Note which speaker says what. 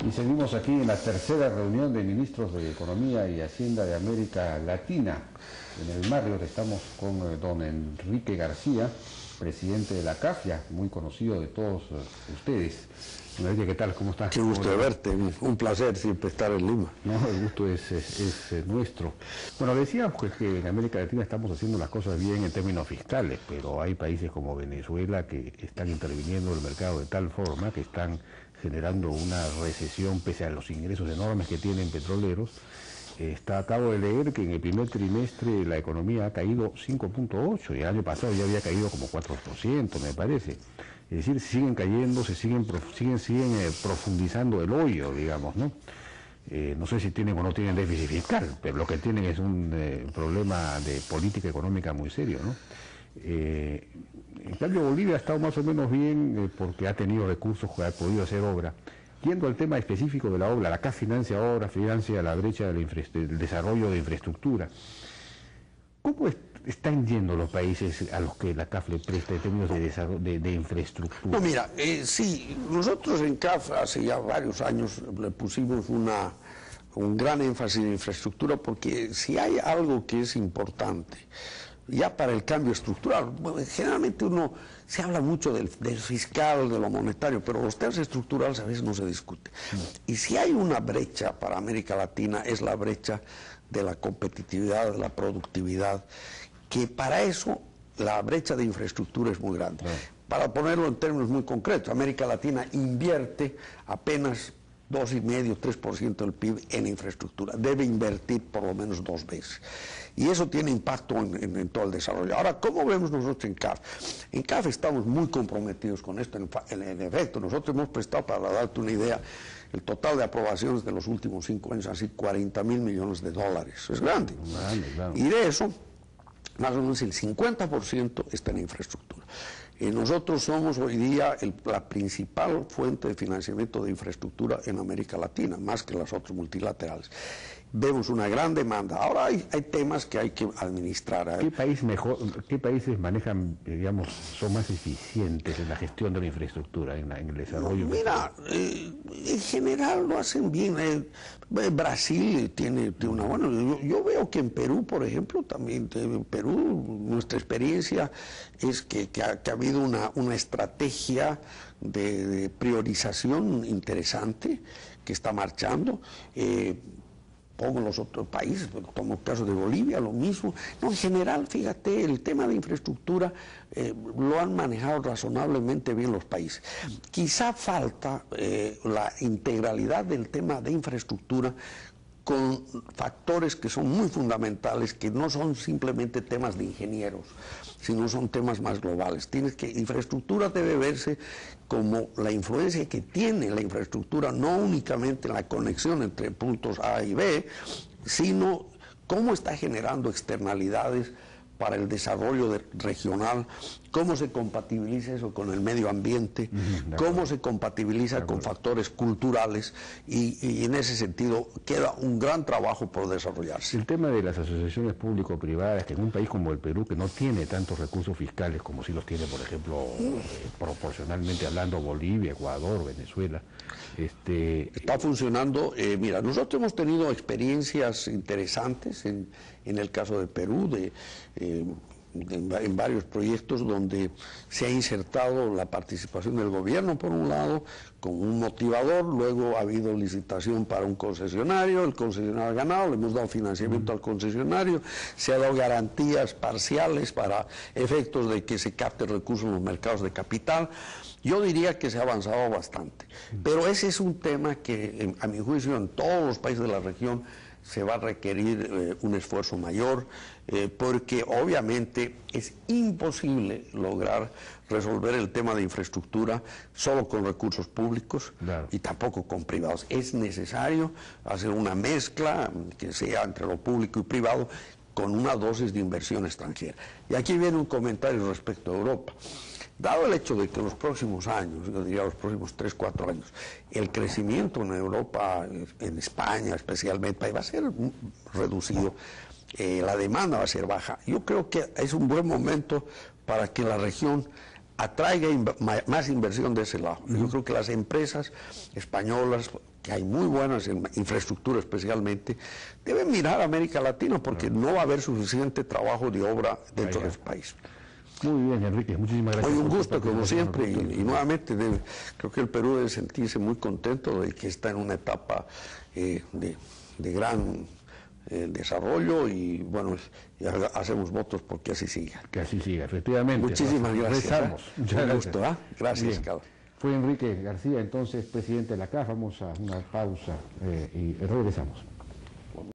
Speaker 1: Y seguimos aquí en la tercera reunión de ministros de Economía y Hacienda de América Latina. En el Marriott estamos con don Enrique García, presidente de la CAF, muy conocido de todos ustedes. Enrique, ¿qué tal? ¿Cómo estás?
Speaker 2: Qué gusto de verte, un placer siempre estar en Lima.
Speaker 1: No, el gusto es nuestro. Bueno, decíamos que en América Latina estamos haciendo las cosas bien en términos fiscales, pero hay países como Venezuela que están interviniendo en el mercado de tal forma que están generando una recesión pese a los ingresos enormes que tienen petroleros. Acabo de leer que en el primer trimestre la economía ha caído 5.8% y el año pasado ya había caído como 4%, me parece. Es decir, siguen cayendo, siguen profundizando el hoyo, digamos, ¿no? No sé si tienen o no tienen déficit fiscal, pero lo que tienen es un problema de política económica muy serio, ¿no? En cambio, Bolivia ha estado más o menos bien porque ha tenido recursos, ha podido hacer obra. Yendo al tema específico de la obra, la CAF financia obra, financia la brecha del desarrollo de infraestructura. ¿Cómo están yendo los países a los que la CAF le presta en términos de infraestructura?
Speaker 2: No, mira, sí, nosotros en CAF hace ya varios años le pusimos un gran énfasis en infraestructura porque si hay algo que es importante ya para el cambio estructural, generalmente se habla mucho del fiscal, de lo monetario, pero los temas estructurales a veces no se discuten. Y si hay una brecha para América Latina es la brecha de la competitividad, de la productividad, que para eso la brecha de infraestructura es muy grande. Para ponerlo en términos muy concretos, América Latina invierte apenas 2,5, 3% del PIB en infraestructura. Debe invertir por lo menos 2 veces. Y eso tiene impacto en todo el desarrollo. Ahora, ¿cómo vemos nosotros en CAF? En CAF estamos muy comprometidos con esto. En efecto, nosotros hemos prestado, para darte una idea, el total de aprobaciones de los últimos 5 años, así $40.000 millones. Es grande.
Speaker 1: Claro.
Speaker 2: Y de eso, más o menos el 50% está en infraestructura. Nosotros somos hoy día la principal fuente de financiamiento de infraestructura en América Latina, más que las otras multilaterales. Vemos una gran demanda. Ahora hay temas que hay que administrar.
Speaker 1: ¿Qué países manejan, digamos, son más eficientes en la gestión de la infraestructura, en el desarrollo?
Speaker 2: Mira, en general lo hacen bien. Brasil tiene una buena... Yo veo que en Perú, por ejemplo, también, en Perú, nuestra experiencia es que ha habido una estrategia de priorización interesante que está marchando. Pongo los otros países, como el caso de Bolivia, lo mismo. No, en general, fíjate, el tema de infraestructura lo han manejado razonablemente bien los países. Quizá falta la integralidad del tema de infraestructura con factores que son muy fundamentales, que no son simplemente temas de ingenieros, sino son temas más globales. Infraestructura debe verse como la influencia que tiene la infraestructura, no únicamente en la conexión entre puntos A y B, sino cómo está generando externalidades para el desarrollo regional, cómo se compatibiliza eso con el medio ambiente, cómo se compatibiliza con factores culturales y en ese sentido queda un gran trabajo por desarrollarse.
Speaker 1: El tema de las asociaciones público-privadas, que en un país como el Perú, que no tiene tantos recursos fiscales como si los tiene, por ejemplo, proporcionalmente hablando, Bolivia, Ecuador, Venezuela.
Speaker 2: Está funcionando. Mira, nosotros hemos tenido experiencias interesantes en el caso de Perú, en varios proyectos donde se ha insertado la participación del gobierno por un lado con un motivador, luego ha habido licitación para un concesionario, el concesionario ha ganado, le hemos dado financiamiento al concesionario, se ha dado garantías parciales para efectos de que se capte recursos en los mercados de capital. Yo diría que se ha avanzado bastante, pero ese es un tema que a mi juicio en todos los países de la región se va a requerir un esfuerzo mayor, porque obviamente es imposible lograr resolver el tema de infraestructura solo con recursos públicos y tampoco con privados. Es necesario hacer una mezcla que sea entre lo público y privado con una dosis de inversión extranjera. Y aquí viene un comentario respecto a Europa. Dado el hecho de que en los próximos años, yo diría los próximos 3, 4 años, el crecimiento en Europa, en España especialmente, va a ser reducido, la demanda va a ser baja. Yo creo que es un buen momento para que la región atraiga más inversión de ese lado. Yo creo que las empresas españolas, que hay muy buenas en infraestructura especialmente, deben mirar a América Latina porque no va a haber suficiente trabajo de obra dentro del país.
Speaker 1: Muy bien, Enrique, muchísimas gracias.
Speaker 2: Hoy un gusto, como siempre, y nuevamente creo que el Perú debe sentirse muy contento de que está en una etapa de gran desarrollo y bueno, hacemos votos porque así siga.
Speaker 1: Que así siga, efectivamente.
Speaker 2: Muchísimas gracias.
Speaker 1: Rezamos.
Speaker 2: Muchas gracias. Gusto, gracias, Carlos.
Speaker 1: Fue Enrique García, entonces presidente de la CAF. Vamos a una pausa y regresamos.